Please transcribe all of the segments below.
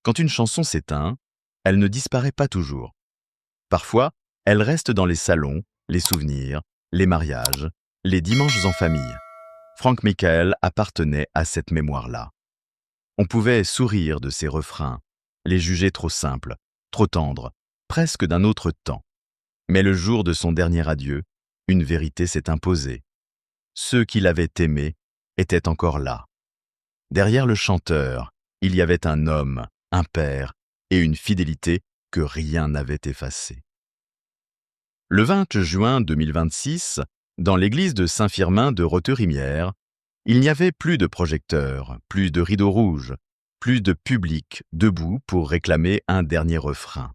Quand une chanson s'éteint, elle ne disparaît pas toujours. Parfois, elle reste dans les salons, les souvenirs, les mariages, les dimanches en famille. Frank Michael appartenait à cette mémoire-là. On pouvait sourire de ses refrains, les juger trop simples, trop tendres, presque d'un autre temps. Mais le jour de son dernier adieu, une vérité s'est imposée. Ceux qui l'avaient aimé étaient encore là. Derrière le chanteur, il y avait un homme, un père et une fidélité que rien n'avait effacée. Le 20 juin 2026, dans l'église de Saint-Firmin de Rotherimierre, il n'y avait plus de projecteurs, plus de rideaux rouges, plus de public debout pour réclamer un dernier refrain.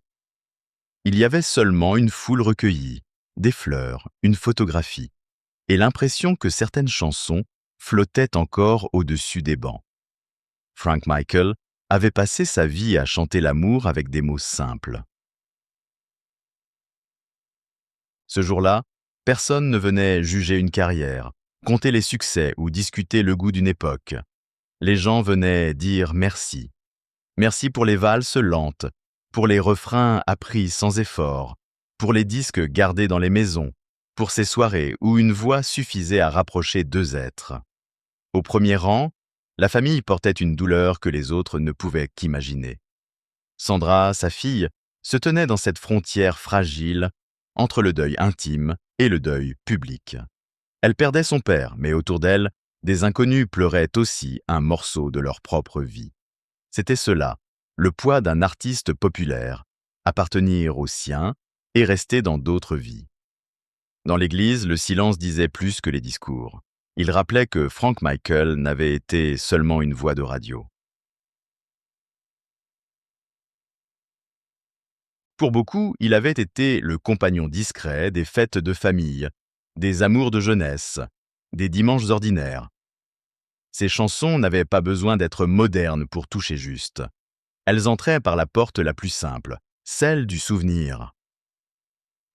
Il y avait seulement une foule recueillie, des fleurs, une photographie, et l'impression que certaines chansons flottaient encore au-dessus des bancs. Frank Michael avait passé sa vie à chanter l'amour avec des mots simples. Ce jour-là, personne ne venait juger une carrière, compter les succès ou discuter le goût d'une époque. Les gens venaient dire merci. Merci pour les valses lentes, pour les refrains appris sans effort, pour les disques gardés dans les maisons, pour ces soirées où une voix suffisait à rapprocher deux êtres. Au premier rang, la famille portait une douleur que les autres ne pouvaient qu'imaginer. Sandra, sa fille, se tenait dans cette frontière fragile entre le deuil intime et le deuil public. Elle perdait son père, mais autour d'elle, des inconnus pleuraient aussi un morceau de leur propre vie. C'était cela, le poids d'un artiste populaire, appartenir aux siens et rester dans d'autres vies. Dans l'église, le silence disait plus que les discours. Il rappelait que Frank Michael n'avait été seulement une voix de radio. Pour beaucoup, il avait été le compagnon discret des fêtes de famille, des amours de jeunesse, des dimanches ordinaires. Ces chansons n'avaient pas besoin d'être modernes pour toucher juste. Elles entraient par la porte la plus simple, celle du souvenir.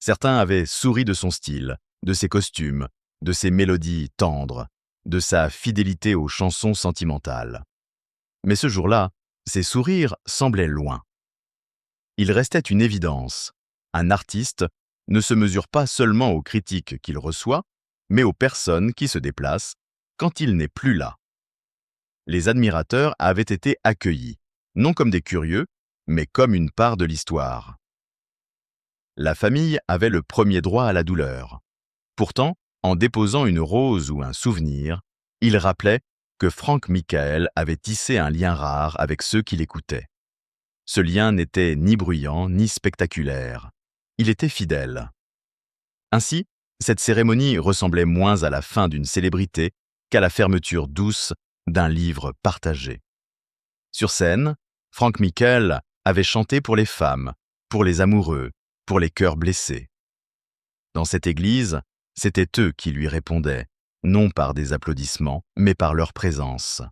Certains avaient souri de son style, de ses costumes, de ses mélodies tendres, de sa fidélité aux chansons sentimentales. Mais ce jour-là, ces sourires semblaient loin. Il restait une évidence. Un artiste ne se mesure pas seulement aux critiques qu'il reçoit, mais aux personnes qui se déplacent quand il n'est plus là. Les admirateurs avaient été accueillis, non comme des curieux, mais comme une part de l'histoire. La famille avait le premier droit à la douleur. Pourtant, en déposant une rose ou un souvenir, il rappelait que Frank Michael avait tissé un lien rare avec ceux qui l'écoutaient. Ce lien n'était ni bruyant ni spectaculaire. Il était fidèle. Ainsi, cette cérémonie ressemblait moins à la fin d'une célébrité qu'à la fermeture douce d'un livre partagé. Sur scène, Frank Michael avait chanté pour les femmes, pour les amoureux, pour les cœurs blessés. Dans cette église, c'était eux qui lui répondaient, non par des applaudissements, mais par leur présence.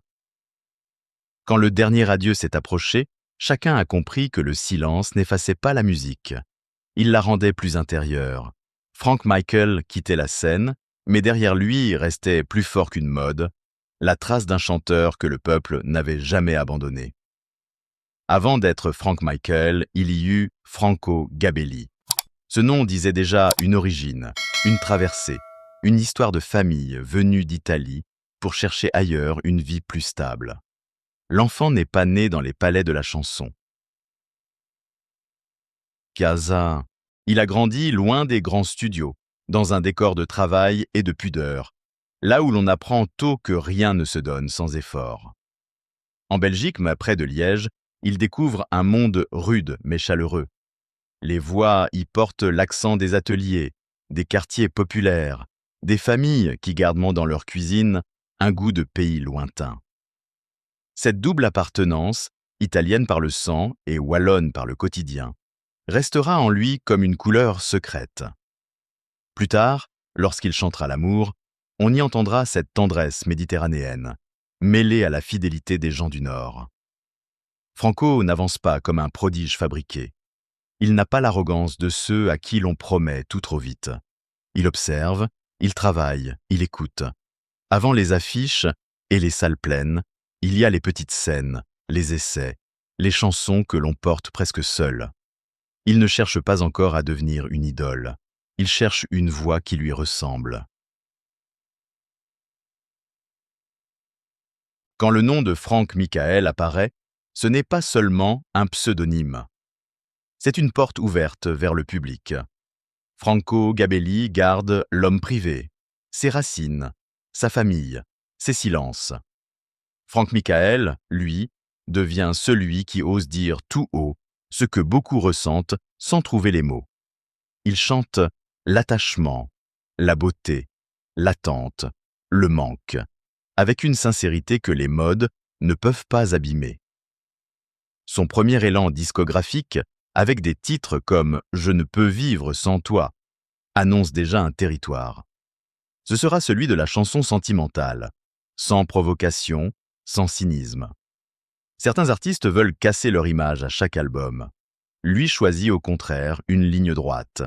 Quand le dernier adieu s'est approché, chacun a compris que le silence n'effaçait pas la musique. Il la rendait plus intérieure. Frank Michael quittait la scène, mais derrière lui restait plus fort qu'une mode, la trace d'un chanteur que le peuple n'avait jamais abandonné. Avant d'être Frank Michael, il y eut Franco Gabelli. Ce nom disait déjà une origine, une traversée, une histoire de famille venue d'Italie pour chercher ailleurs une vie plus stable. L'enfant n'est pas né dans les palais de la chanson. Casa. Il a grandi loin des grands studios, dans un décor de travail et de pudeur, là où l'on apprend tôt que rien ne se donne sans effort. En Belgique, mais près de Liège, il découvre un monde rude mais chaleureux. Les voix y portent l'accent des ateliers, des quartiers populaires, des familles qui gardent dans leur cuisine un goût de pays lointain. Cette double appartenance, italienne par le sang et wallonne par le quotidien, restera en lui comme une couleur secrète. Plus tard, lorsqu'il chantera l'amour, on y entendra cette tendresse méditerranéenne, mêlée à la fidélité des gens du Nord. Franco n'avance pas comme un prodige fabriqué. Il n'a pas l'arrogance de ceux à qui l'on promet tout trop vite. Il observe, il travaille, il écoute. Avant les affiches et les salles pleines, il y a les petites scènes, les essais, les chansons que l'on porte presque seul. Il ne cherche pas encore à devenir une idole. Il cherche une voix qui lui ressemble. Quand le nom de Frank Michael apparaît, ce n'est pas seulement un pseudonyme. C'est une porte ouverte vers le public. Franco Gabelli garde l'homme privé, ses racines, sa famille, ses silences. Frank Michael, lui, devient celui qui ose dire tout haut ce que beaucoup ressentent sans trouver les mots. Il chante l'attachement, la beauté, l'attente, le manque, avec une sincérité que les modes ne peuvent pas abîmer. Son premier élan discographique, avec des titres comme « Je ne peux vivre sans toi », annonce déjà un territoire. Ce sera celui de la chanson sentimentale, sans provocation, sans cynisme. Certains artistes veulent casser leur image à chaque album. Lui choisit au contraire une ligne droite.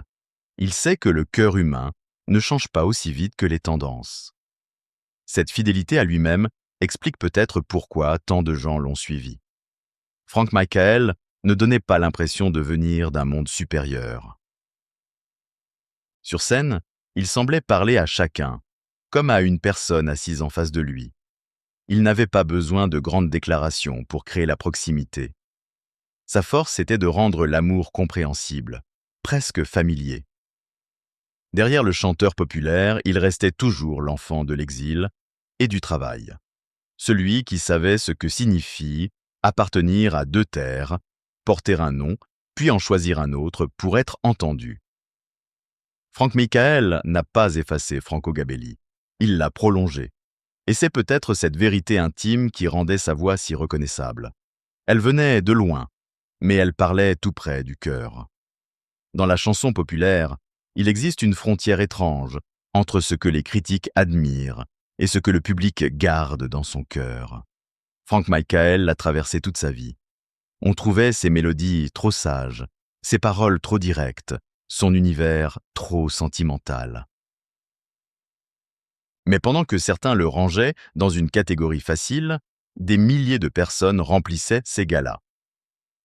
Il sait que le cœur humain ne change pas aussi vite que les tendances. Cette fidélité à lui-même explique peut-être pourquoi tant de gens l'ont suivi. Frank Michael ne donnait pas l'impression de venir d'un monde supérieur. Sur scène, il semblait parler à chacun, comme à une personne assise en face de lui. Il n'avait pas besoin de grandes déclarations pour créer la proximité. Sa force était de rendre l'amour compréhensible, presque familier. Derrière le chanteur populaire, il restait toujours l'enfant de l'exil et du travail. Celui qui savait ce que signifie appartenir à deux terres, porter un nom, puis en choisir un autre pour être entendu. Frank Michael n'a pas effacé Franco Gabelli, il l'a prolongé. Et c'est peut-être cette vérité intime qui rendait sa voix si reconnaissable. Elle venait de loin, mais elle parlait tout près du cœur. Dans la chanson populaire, il existe une frontière étrange entre ce que les critiques admirent et ce que le public garde dans son cœur. Frank Michael l'a traversé toute sa vie. On trouvait ses mélodies trop sages, ses paroles trop directes, son univers trop sentimental. Mais pendant que certains le rangeaient dans une catégorie facile, des milliers de personnes remplissaient ces galas.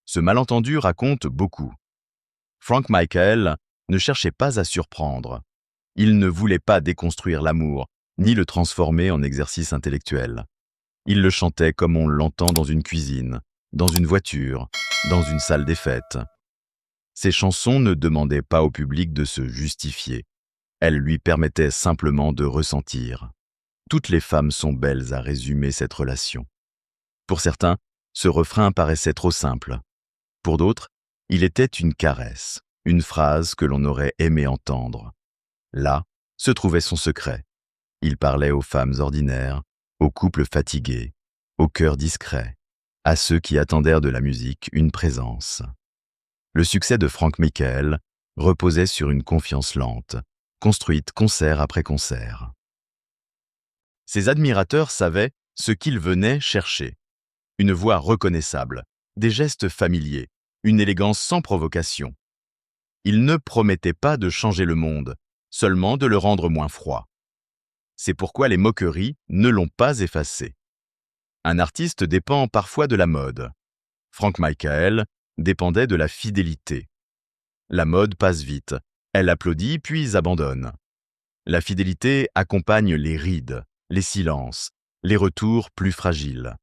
Ce malentendu raconte beaucoup. Frank Michael ne cherchait pas à surprendre. Il ne voulait pas déconstruire l'amour, ni le transformer en exercice intellectuel. Il le chantait comme on l'entend dans une cuisine, dans une voiture, dans une salle des fêtes. Ses chansons ne demandaient pas au public de se justifier. Elles lui permettaient simplement de ressentir. Toutes les femmes sont belles à résumer cette relation. Pour certains, ce refrain paraissait trop simple. Pour d'autres, il était une caresse, une phrase que l'on aurait aimé entendre. Là se trouvait son secret. Il parlait aux femmes ordinaires, aux couples fatigués, aux cœurs discrets, à ceux qui attendèrent de la musique une présence. Le succès de Frank Michael reposait sur une confiance lente, construite concert après concert. Ses admirateurs savaient ce qu'il venait chercher. Une voix reconnaissable, des gestes familiers, une élégance sans provocation. Il ne promettait pas de changer le monde, seulement de le rendre moins froid. C'est pourquoi les moqueries ne l'ont pas effacé. Un artiste dépend parfois de la mode. Frank Michael dépendait de la fidélité. La mode passe vite, elle applaudit puis abandonne. La fidélité accompagne les rides, les silences, les retours plus fragiles.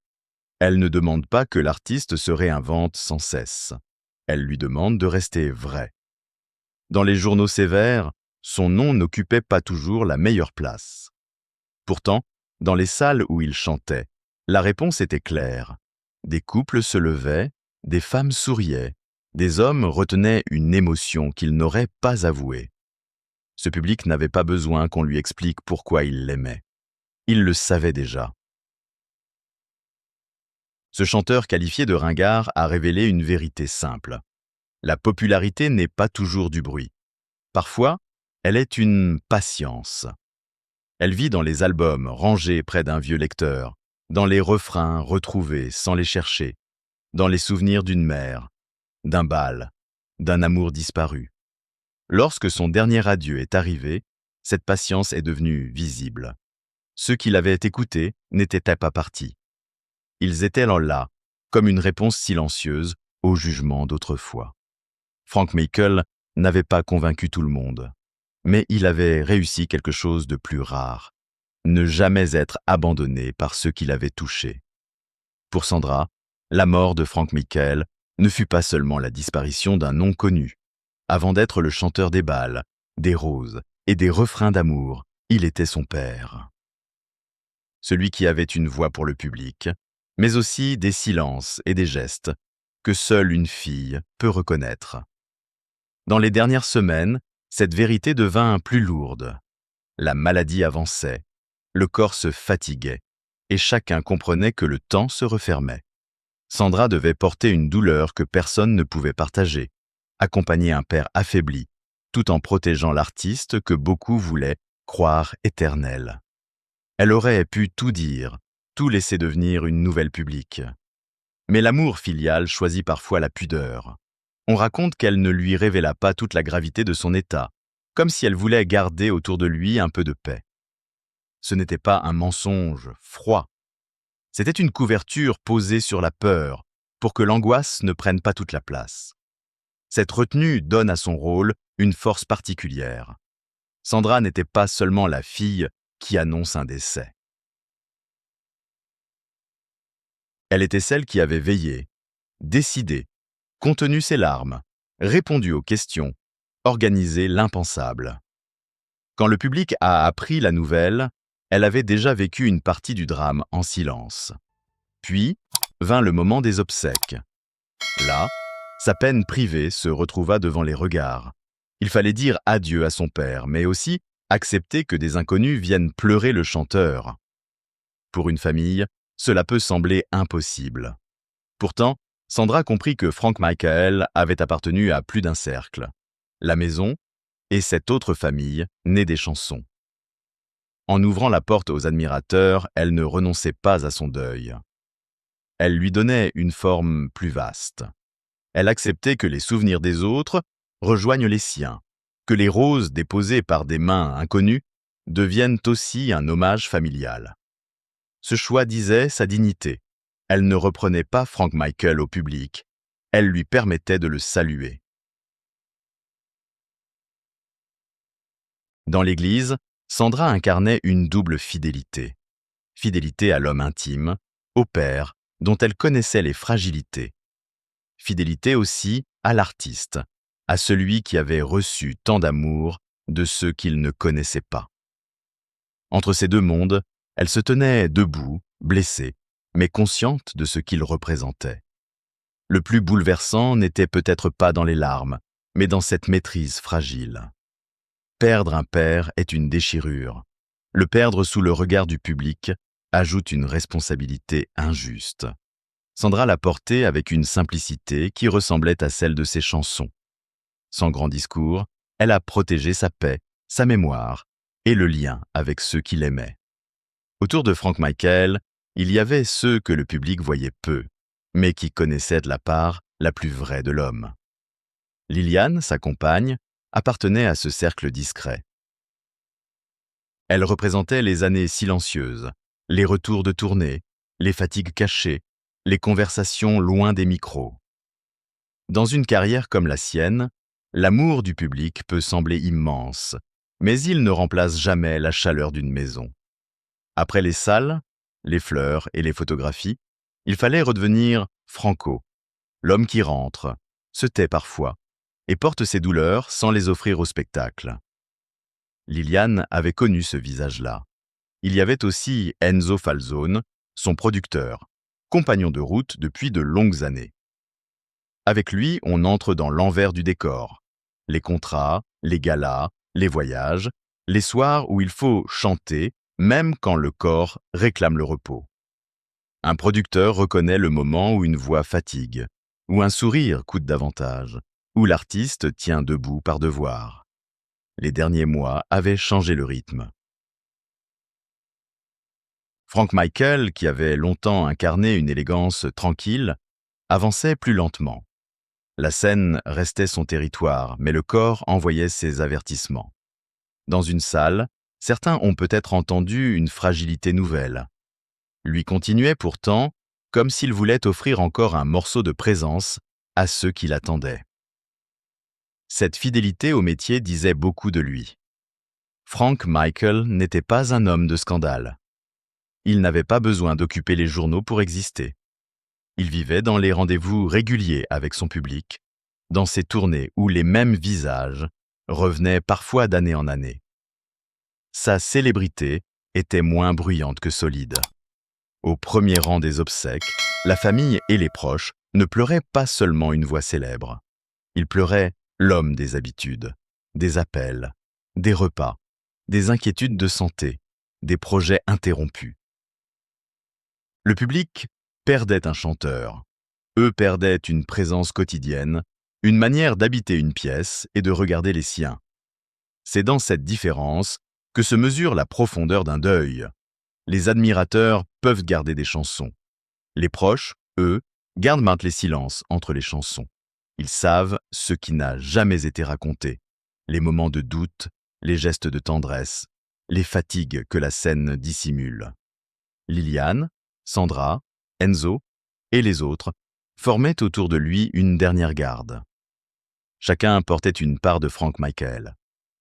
Elle ne demande pas que l'artiste se réinvente sans cesse. Elle lui demande de rester vrai. Dans les journaux sévères, son nom n'occupait pas toujours la meilleure place. Pourtant, dans les salles où il chantait, la réponse était claire. Des couples se levaient, des femmes souriaient, des hommes retenaient une émotion qu'ils n'auraient pas avouée. Ce public n'avait pas besoin qu'on lui explique pourquoi il l'aimait. Il le savait déjà. Ce chanteur qualifié de ringard a révélé une vérité simple. La popularité n'est pas toujours du bruit. Parfois, elle est une patience. Elle vit dans les albums rangés près d'un vieux lecteur, dans les refrains retrouvés sans les chercher, dans les souvenirs d'une mère, d'un bal, d'un amour disparu. Lorsque son dernier adieu est arrivé, cette patience est devenue visible. Ceux qui l'avaient écouté n'étaient pas partis. Ils étaient là, comme une réponse silencieuse au jugement d'autrefois. Frank Michael n'avait pas convaincu tout le monde, mais il avait réussi quelque chose de plus rare, ne jamais être abandonné par ceux qui l'avaient touché. Pour Sandra, la mort de Frank Michael ne fut pas seulement la disparition d'un nom connu. Avant d'être le chanteur des bals, des roses et des refrains d'amour, il était son père. Celui qui avait une voix pour le public, mais aussi des silences et des gestes que seule une fille peut reconnaître. Dans les dernières semaines, cette vérité devint plus lourde. La maladie avançait, le corps se fatiguait, et chacun comprenait que le temps se refermait. Sandra devait porter une douleur que personne ne pouvait partager, accompagner un père affaibli, tout en protégeant l'artiste que beaucoup voulaient croire éternel. Elle aurait pu tout dire, tout laisser devenir une nouvelle publique. Mais l'amour filial choisit parfois la pudeur. On raconte qu'elle ne lui révéla pas toute la gravité de son état, comme si elle voulait garder autour de lui un peu de paix. Ce n'était pas un mensonge froid. C'était une couverture posée sur la peur, pour que l'angoisse ne prenne pas toute la place. Cette retenue donne à son rôle une force particulière. Sandra n'était pas seulement la fille qui annonce un décès. Elle était celle qui avait veillé, décidé, contenu ses larmes, répondu aux questions, organisé l'impensable. Quand le public a appris la nouvelle, elle avait déjà vécu une partie du drame en silence. Puis vint le moment des obsèques. Là, sa peine privée se retrouva devant les regards. Il fallait dire adieu à son père, mais aussi accepter que des inconnus viennent pleurer le chanteur. Pour une famille, cela peut sembler impossible. Pourtant, Sandra comprit que Frank Michael avait appartenu à plus d'un cercle. La maison et cette autre famille née des chansons. En ouvrant la porte aux admirateurs, elle ne renonçait pas à son deuil. Elle lui donnait une forme plus vaste. Elle acceptait que les souvenirs des autres rejoignent les siens, que les roses déposées par des mains inconnues deviennent aussi un hommage familial. Ce choix disait sa dignité. Elle ne reprenait pas Frank Michael au public, elle lui permettait de le saluer. Dans l'Église, Sandra incarnait une double fidélité. Fidélité à l'homme intime, au Père, dont elle connaissait les fragilités. Fidélité aussi à l'artiste, à celui qui avait reçu tant d'amour de ceux qu'il ne connaissait pas. Entre ces deux mondes, elle se tenait debout, blessée, mais consciente de ce qu'il représentait. Le plus bouleversant n'était peut-être pas dans les larmes, mais dans cette maîtrise fragile. Perdre un père est une déchirure. Le perdre sous le regard du public ajoute une responsabilité injuste. Sandra l'a porté avec une simplicité qui ressemblait à celle de ses chansons. Sans grand discours, elle a protégé sa paix, sa mémoire et le lien avec ceux qui l'aimaient. Autour de Frank Michael, il y avait ceux que le public voyait peu, mais qui connaissaient de la part la plus vraie de l'homme. Liliane, sa compagne, appartenait à ce cercle discret. Elle représentait les années silencieuses, les retours de tournée, les fatigues cachées, les conversations loin des micros. Dans une carrière comme la sienne, l'amour du public peut sembler immense, mais il ne remplace jamais la chaleur d'une maison. Après les salles, les fleurs et les photographies, il fallait redevenir Franco, l'homme qui rentre, se tait parfois, et porte ses douleurs sans les offrir au spectacle. Liliane avait connu ce visage-là. Il y avait aussi Enzo Falzone, son producteur, compagnon de route depuis de longues années. Avec lui, on entre dans l'envers du décor. Les contrats, les galas, les voyages, les soirs où il faut chanter, même quand le corps réclame le repos. Un producteur reconnaît le moment où une voix fatigue, où un sourire coûte davantage, où l'artiste tient debout par devoir. Les derniers mois avaient changé le rythme. Frank Michael, qui avait longtemps incarné une élégance tranquille, avançait plus lentement. La scène restait son territoire, mais le corps envoyait ses avertissements. Dans une salle, certains ont peut-être entendu une fragilité nouvelle. Lui continuait pourtant, comme s'il voulait offrir encore un morceau de présence à ceux qui l'attendaient. Cette fidélité au métier disait beaucoup de lui. Frank Michael n'était pas un homme de scandale. Il n'avait pas besoin d'occuper les journaux pour exister. Il vivait dans les rendez-vous réguliers avec son public, dans ces tournées où les mêmes visages revenaient parfois d'année en année. Sa célébrité était moins bruyante que solide. Au premier rang des obsèques, la famille et les proches ne pleuraient pas seulement une voix célèbre. Ils pleuraient l'homme des habitudes, des appels, des repas, des inquiétudes de santé, des projets interrompus. Le public perdait un chanteur. Eux perdaient une présence quotidienne, une manière d'habiter une pièce et de regarder les siens. C'est dans cette différence que se mesure la profondeur d'un deuil. Les admirateurs peuvent garder des chansons. Les proches, eux, gardent maintes les silences entre les chansons. Ils savent ce qui n'a jamais été raconté, les moments de doute, les gestes de tendresse, les fatigues que la scène dissimule. Liliane, Sandra, Enzo et les autres formaient autour de lui une dernière garde. Chacun portait une part de Frank Michael,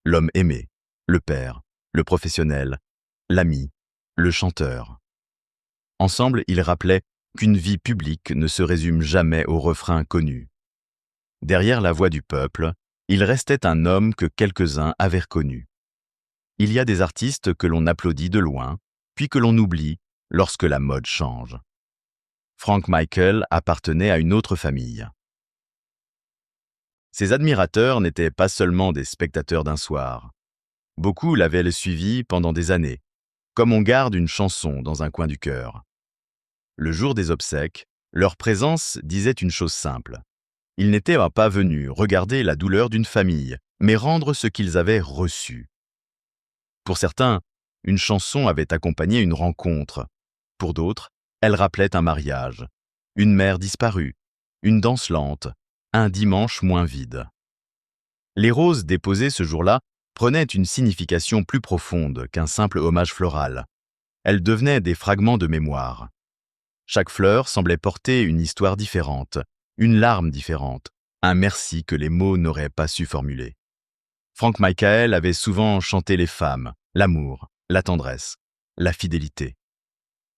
l'homme aimé, le père, le professionnel, l'ami, le chanteur. Ensemble, ils rappelaient qu'une vie publique ne se résume jamais au refrain connu. Derrière la voix du peuple, il restait un homme que quelques-uns avaient reconnu. Il y a des artistes que l'on applaudit de loin, puis que l'on oublie lorsque la mode change. Frank Michael appartenait à une autre famille. Ses admirateurs n'étaient pas seulement des spectateurs d'un soir. Beaucoup l'avaient suivi pendant des années, comme on garde une chanson dans un coin du cœur. Le jour des obsèques, leur présence disait une chose simple. Ils n'étaient pas venus regarder la douleur d'une famille, mais rendre ce qu'ils avaient reçu. Pour certains, une chanson avait accompagné une rencontre. Pour d'autres, elle rappelait un mariage, une mère disparue, une danse lente, un dimanche moins vide. Les roses déposées ce jour-là prenaient une signification plus profonde qu'un simple hommage floral. Elles devenaient des fragments de mémoire. Chaque fleur semblait porter une histoire différente, une larme différente, un merci que les mots n'auraient pas su formuler. Frank Michael avait souvent chanté les femmes, l'amour, la tendresse, la fidélité.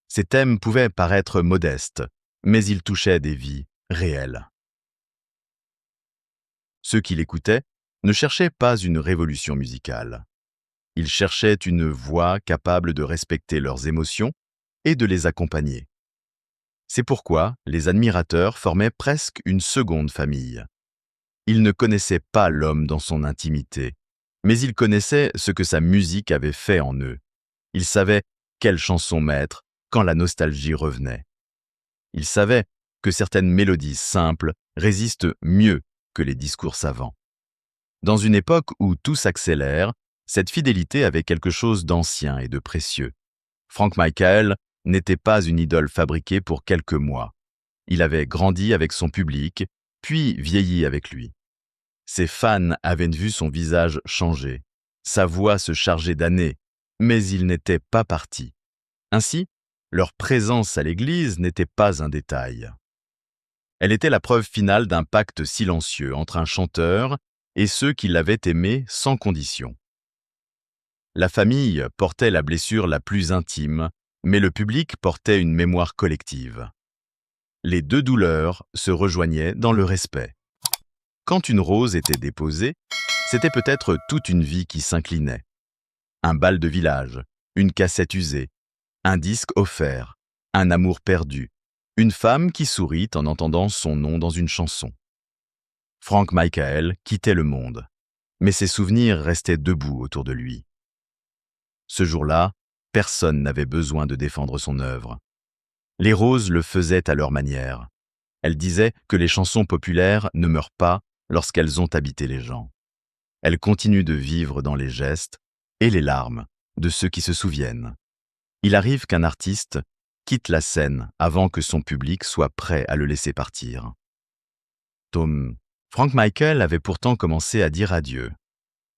Ces thèmes pouvaient paraître modestes, mais ils touchaient des vies réelles. Ceux qui l'écoutaient ne cherchaient pas une révolution musicale. Ils cherchaient une voix capable de respecter leurs émotions et de les accompagner. C'est pourquoi les admirateurs formaient presque une seconde famille. Ils ne connaissaient pas l'homme dans son intimité, mais ils connaissaient ce que sa musique avait fait en eux. Ils savaient quelle chanson mettre quand la nostalgie revenait. Ils savaient que certaines mélodies simples résistent mieux que les discours savants. Dans une époque où tout s'accélère, cette fidélité avait quelque chose d'ancien et de précieux. Frank Michael n'était pas une idole fabriquée pour quelques mois. Il avait grandi avec son public, puis vieilli avec lui. Ses fans avaient vu son visage changer, sa voix se charger d'années, mais il n'était pas parti. Ainsi, leur présence à l'église n'était pas un détail. Elle était la preuve finale d'un pacte silencieux entre un chanteur et ceux qui l'avaient aimé sans condition. La famille portait la blessure la plus intime, mais le public portait une mémoire collective. Les deux douleurs se rejoignaient dans le respect. Quand une rose était déposée, c'était peut-être toute une vie qui s'inclinait. Un bal de village, une cassette usée, un disque offert, un amour perdu, une femme qui sourit en entendant son nom dans une chanson. Frank Michael quittait le monde, mais ses souvenirs restaient debout autour de lui. Ce jour-là, personne n'avait besoin de défendre son œuvre. Les roses le faisaient à leur manière. Elles disaient que les chansons populaires ne meurent pas lorsqu'elles ont habité les gens. Elles continuent de vivre dans les gestes et les larmes de ceux qui se souviennent. Il arrive qu'un artiste quitte la scène avant que son public soit prêt à le laisser partir. Frank Michael avait pourtant commencé à dire adieu.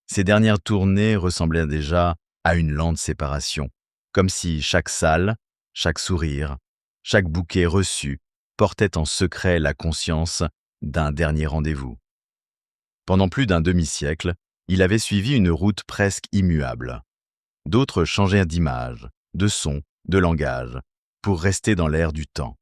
Ses dernières tournées ressemblaient déjà à une lente séparation, comme si chaque salle, chaque sourire, Chaque bouquet reçu portait en secret la conscience d'un dernier rendez-vous. Pendant plus d'un demi-siècle, il avait suivi une route presque immuable. D'autres changèrent d'image, de son, de langage, pour rester dans l'air du temps.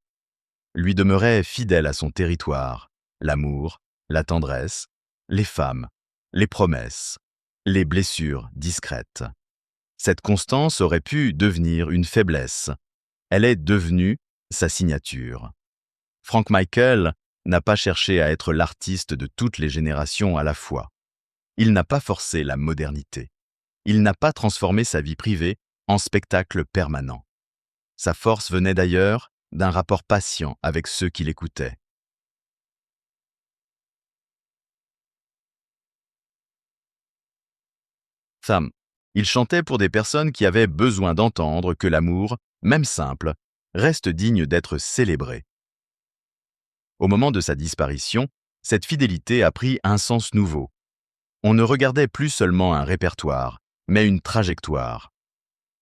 Lui demeurait fidèle à son territoire, l'amour, la tendresse, les femmes, les promesses, les blessures discrètes. Cette constance aurait pu devenir une faiblesse. Elle est devenue sa signature. Frank Michael n'a pas cherché à être l'artiste de toutes les générations à la fois. Il n'a pas forcé la modernité. Il n'a pas transformé sa vie privée en spectacle permanent. Sa force venait d'ailleurs d'un rapport patient avec ceux qui l'écoutaient. Femme. Il chantait pour des personnes qui avaient besoin d'entendre que l'amour, même simple, reste digne d'être célébré. Au moment de sa disparition, cette fidélité a pris un sens nouveau. On ne regardait plus seulement un répertoire, mais une trajectoire.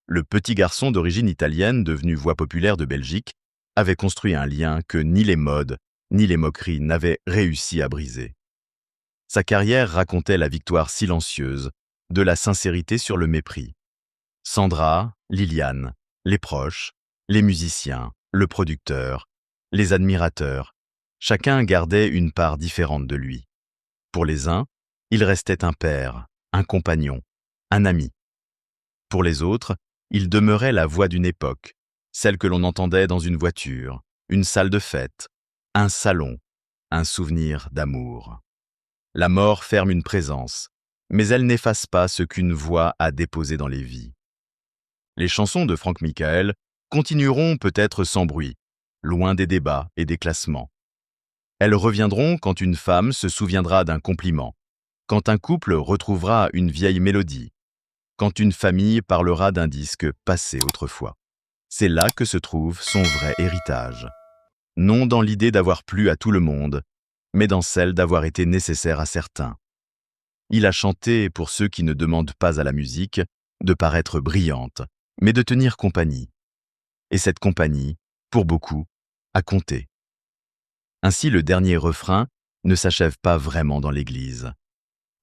Le petit garçon d'origine italienne, devenu voix populaire de Belgique, avait construit un lien que ni les modes, ni les moqueries n'avaient réussi à briser. Sa carrière racontait la victoire silencieuse de la sincérité sur le mépris. Sandra, Liliane, les proches, les musiciens, le producteur, les admirateurs, chacun gardait une part différente de lui. Pour les uns, il restait un père, un compagnon, un ami. Pour les autres, il demeurait la voix d'une époque, celle que l'on entendait dans une voiture, une salle de fête, un salon, un souvenir d'amour. La mort ferme une présence, mais elle n'efface pas ce qu'une voix a déposé dans les vies. Les chansons de Frank Michael continueront peut-être sans bruit, loin des débats et des classements. Elles reviendront quand une femme se souviendra d'un compliment, quand un couple retrouvera une vieille mélodie, quand une famille parlera d'un disque passé autrefois. C'est là que se trouve son vrai héritage. Non dans l'idée d'avoir plu à tout le monde, mais dans celle d'avoir été nécessaire à certains. Il a chanté pour ceux qui ne demandent pas à la musique de paraître brillante, mais de tenir compagnie. Et cette compagnie, pour beaucoup, a compté. Ainsi le dernier refrain ne s'achève pas vraiment dans l'église.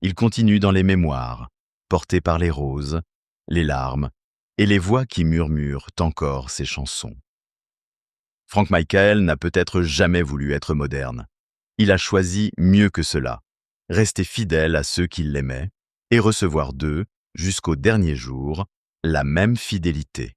Il continue dans les mémoires, porté par les roses, les larmes et les voix qui murmurent encore ses chansons. Frank Michael n'a peut-être jamais voulu être moderne. Il a choisi mieux que cela, rester fidèle à ceux qui l'aimaient et recevoir d'eux, jusqu'au dernier jour, la même fidélité.